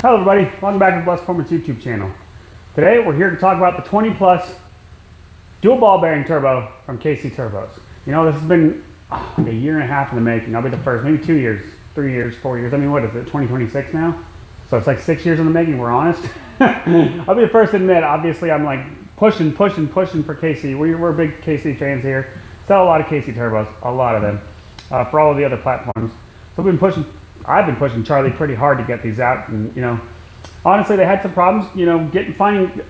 Hello everybody, welcome back to the Blessed Performance YouTube channel. Today we're here to talk about the 20 plus dual ball bearing turbo from kcturbos. You know, this has been a year and a half in the making. I'll be the first, maybe 2 years, 3 years, 4 years. I mean, what is it, 2026 now? So it's like 6 years in the making, we're honest. I'll be the first to admit, obviously I'm like pushing for KC. We're big KC fans here. Sell a lot of kcturbos, a lot of them, for all of the other platforms. So I've been pushing Charlie pretty hard to get these out, and you know, honestly, they had some problems, you know, finding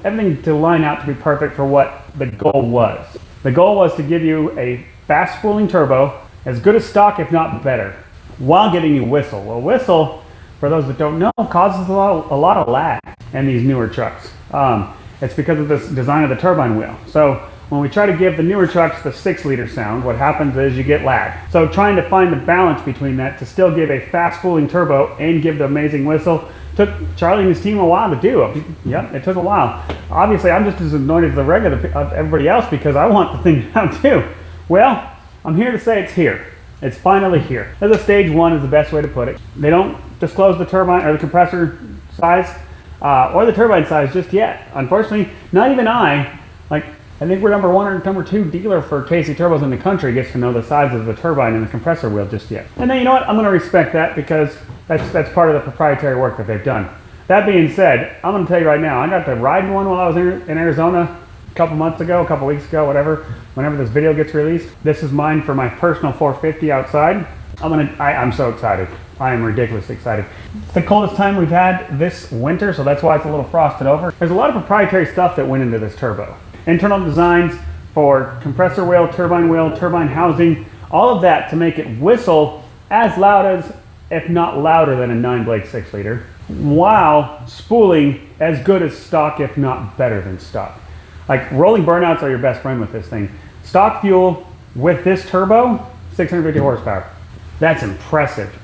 everything to line out to be perfect for what the goal was. The goal was to give you a fast spooling turbo, as good as stock, if not better, while getting you whistle. Well, whistle, for those that don't know, causes a lot of lag in these newer trucks. It's because of this design of the turbine wheel. So when we try to give the newer trucks the 6-liter sound, what happens is you get lag. So trying to find the balance between that to still give a fast spooling turbo and give the amazing whistle took Charlie and his team a while to do. Yep, it took a while. Obviously, I'm just as annoyed as the regular of everybody else because I want the thing out too. Well, I'm here to say it's here. It's finally here. As a stage one is the best way to put it. They don't disclose the turbine or the compressor size or the turbine size just yet. Unfortunately, not even I think we're number one or number two dealer for kcturbos in the country gets to know the size of the turbine and the compressor wheel just yet. And then you know what? I'm going to respect that because that's part of the proprietary work that they've done. That being said, I'm going to tell you right now, I got to ride one while I was in Arizona a couple weeks ago, whatever, whenever this video gets released. This is mine for my personal 450 outside. I'm so excited. I am ridiculously excited. It's the coldest time we've had this winter, so that's why it's a little frosted over. There's a lot of proprietary stuff that went into this turbo. Internal designs for compressor wheel, turbine housing, all of that to make it whistle as loud as, if not louder than a 9-blade 6-liter, while spooling as good as stock, if not better than stock. Like, rolling burnouts are your best friend with this thing. Stock fuel with this turbo, 650 horsepower. That's impressive.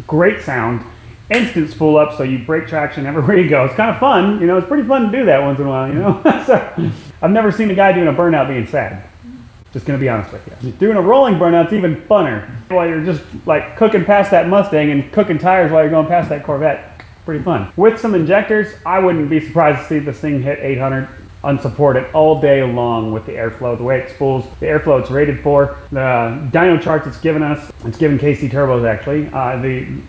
Great sound. Instant spool up, so you break traction everywhere you go. It's kind of fun, you know, it's pretty fun to do that once in a while, you know. So, I've never seen a guy doing a burnout being sad. Just gonna be honest with you. Doing a rolling burnout's even funner. While you're just like cooking past that Mustang and cooking tires while you're going past that Corvette. Pretty fun. With some injectors, I wouldn't be surprised to see this thing hit 800 unsupported all day long with the airflow, the way it spools, the airflow it's rated for, the dyno charts it's given us. It's given kcturbos actually.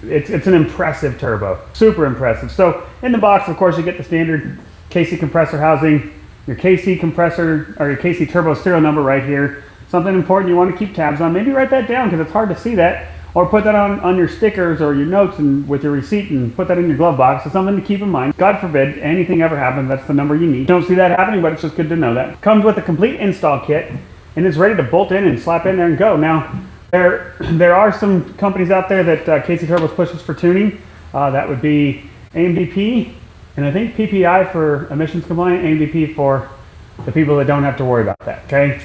It's an impressive turbo, super impressive. So in the box, of course, you get the standard KC compressor housing, your KC compressor or your KC turbo serial number right here. Something important you want to keep tabs on. Maybe write that down because it's hard to see that, or put that on your stickers or your notes and with your receipt and put that in your glove box. It's something to keep in mind. God forbid anything ever happens, that's the number you need. Don't see that happening, but it's just good to know that. Comes with a complete install kit and it's ready to bolt in and slap in there and go. Now, there are some companies out there that kcturbos pushes for tuning. That would be AMDP, and I think PPI for emissions compliant, AMDP for the people that don't have to worry about that, okay?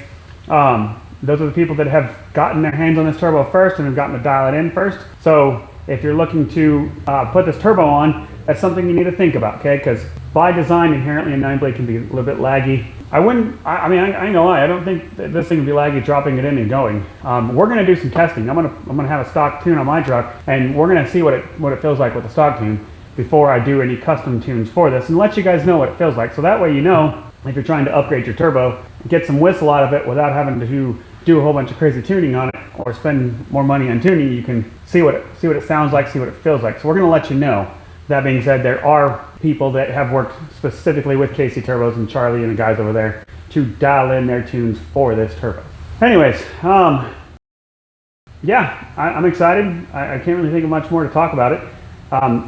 Those are the people that have gotten their hands on this turbo first and have gotten to dial it in first. So if you're looking to put this turbo on, that's something you need to think about, okay? Because by design, inherently a 9-blade can be a little bit laggy. I ain't gonna lie, I don't think that this thing would be laggy dropping it in and going. We're gonna do some testing. I'm gonna have a stock tune on my truck, and we're gonna see what it feels like with the stock tune before I do any custom tunes for this, and let you guys know what it feels like. So that way you know, if you're trying to upgrade your turbo, get some whistle out of it without having to do a whole bunch of crazy tuning on it or spend more money on tuning, you can see what it sounds like, see what it feels like. So we're gonna let you know. That being said, there are people that have worked specifically with kcturbos, and Charlie and the guys over there, to dial in their tunes for this turbo. Anyways, yeah, I'm excited. I can't really think of much more to talk about it.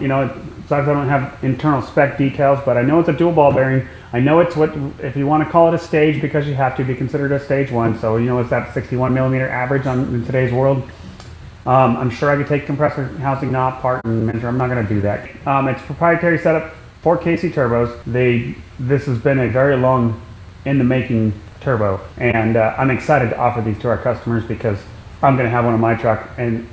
You know, it sucks I don't have internal spec details, but I know it's a dual ball bearing. I know it's what, if you want to call it a stage, because you have to be considered a stage one. So, you know, it's that 61 millimeter average in today's world. I'm sure I could take compressor housing knob apart and measure. I'm not going to do that. It's proprietary setup for kcturbos. This has been a very long in the making turbo, and I'm excited to offer these to our customers because I'm going to have one in my truck, and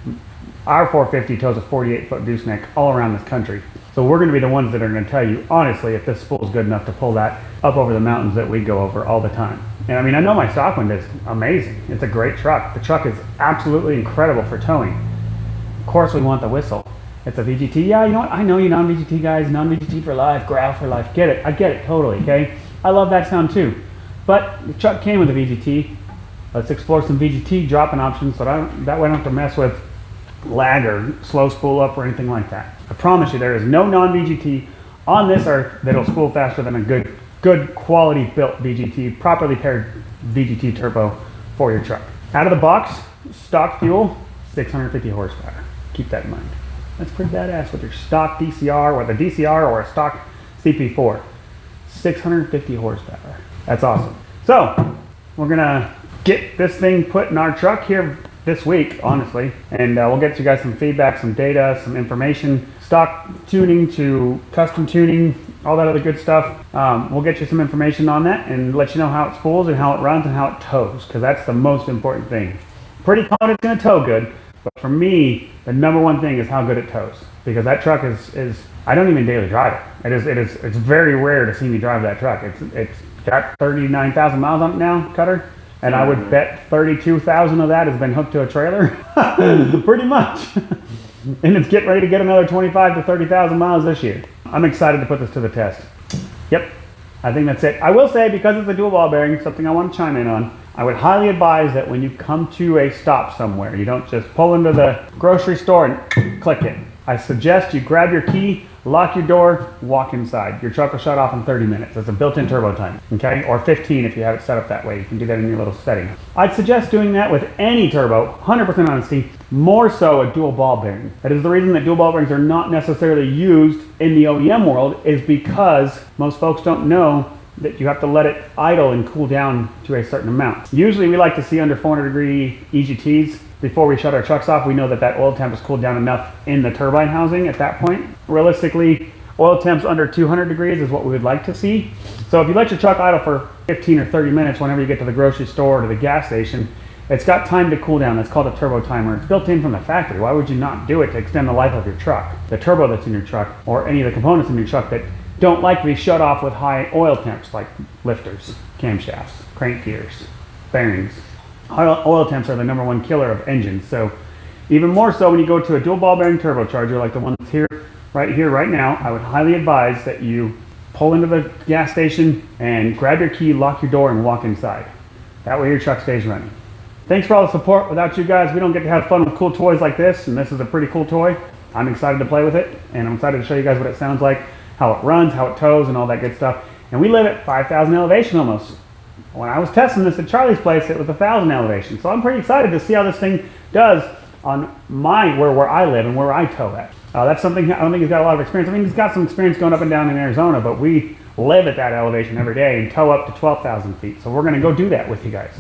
our 450 tows a 48-foot gooseneck all around this country. So we're going to be the ones that are going to tell you, honestly, if this spool is good enough to pull that up over the mountains that we go over all the time. And I mean, I know my stock one is amazing. It's a great truck. The truck is absolutely incredible for towing. Of course, we want the whistle. It's a VGT. Yeah, you know what? I know you non-VGT guys, non-VGT for life, growl for life. Get it. I get it totally, okay? I love that sound too. But the truck came with a VGT. Let's explore some VGT dropping options so that way I don't have to mess with lag or slow spool up or anything like that. I promise you there is no non-VGT on this earth that'll spool faster than a good quality built VGT, properly paired VGT turbo for your truck. Out of the box, stock fuel, 650 horsepower. Keep that in mind. That's pretty badass with your stock DCR, with a DCR or a stock CP4. 650 horsepower. That's awesome. So, we're gonna get this thing put in our truck here this week, honestly, and we'll get you guys some feedback, some data, some information, stock tuning to custom tuning, all that other good stuff. We'll get you some information on that and let you know how it spools and how it runs and how it tows, because that's the most important thing. Pretty confident it's gonna tow good, but for me, the number one thing is how good it tows, because that truck is I don't even daily drive it. It's very rare to see me drive that truck. It's got 39,000 miles on it now, Cutter, and I would bet 32,000 of that has been hooked to a trailer, pretty much. And it's getting ready to get another 25 to 30,000 miles this year. I'm excited to put this to the test. Yep, I think that's it. I will say, because it's a dual ball bearing, something I want to chime in on, I would highly advise that when you come to a stop somewhere, you don't just pull into the grocery store and click it. I suggest you grab your key, lock your door, walk inside. Your truck will shut off in 30 minutes. It's a built-in turbo timer, okay? Or 15 if you have it set up that way. You can do that in your little setting. I'd suggest doing that with any turbo, 100% honesty, more so a dual ball bearing. That is the reason that dual ball bearings are not necessarily used in the OEM world, is because most folks don't know that you have to let it idle and cool down to a certain amount. Usually we like to see under 400 degree EGTs. Before we shut our trucks off, we know that that oil temp is cooled down enough in the turbine housing at that point. Realistically, oil temps under 200 degrees is what we would like to see. So if you let your truck idle for 15 or 30 minutes whenever you get to the grocery store or to the gas station, it's got time to cool down. That's called a turbo timer. It's built in from the factory. Why would you not do it to extend the life of your truck? The turbo that's in your truck, or any of the components in your truck that don't like to be shut off with high oil temps, like lifters, camshafts, crank gears, bearings. Oil temps are the number one killer of engines. So even more so when you go to a dual ball bearing turbocharger like the one that's here, right now, I would highly advise that you pull into the gas station and grab your key, lock your door, and walk inside. That way your truck stays running. Thanks for all the support. Without you guys, we don't get to have fun with cool toys like this, and this is a pretty cool toy. I'm excited to play with it, and I'm excited to show you guys what it sounds like, how it runs, how it tows, and all that good stuff. And we live at 5,000 elevation almost. When I was testing this at Charlie's place, it was 1,000 elevation. So I'm pretty excited to see how this thing does on where I live and where I tow at. That's something I don't think he's got a lot of experience. I mean, he's got some experience going up and down in Arizona, but we live at that elevation every day and tow up to 12,000 feet. So we're going to go do that with you guys.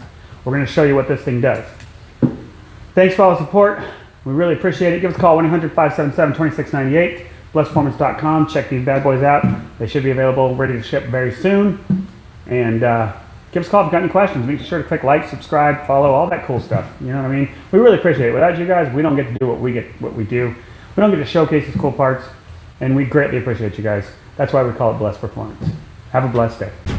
We're going to show you what this thing does. Thanks for all the support. We really appreciate it. Give us a call, 1-800-577-2698, blessedperformance.com. Check these bad boys out. They should be available, ready to ship very soon. And give us a call if you've got any questions. Make sure to click like, subscribe, follow, all that cool stuff. You know what I mean? We really appreciate it. Without you guys, we don't get to do what we do. We don't get to showcase these cool parts, and we greatly appreciate you guys. That's why we call it Blessed Performance. Have a blessed day.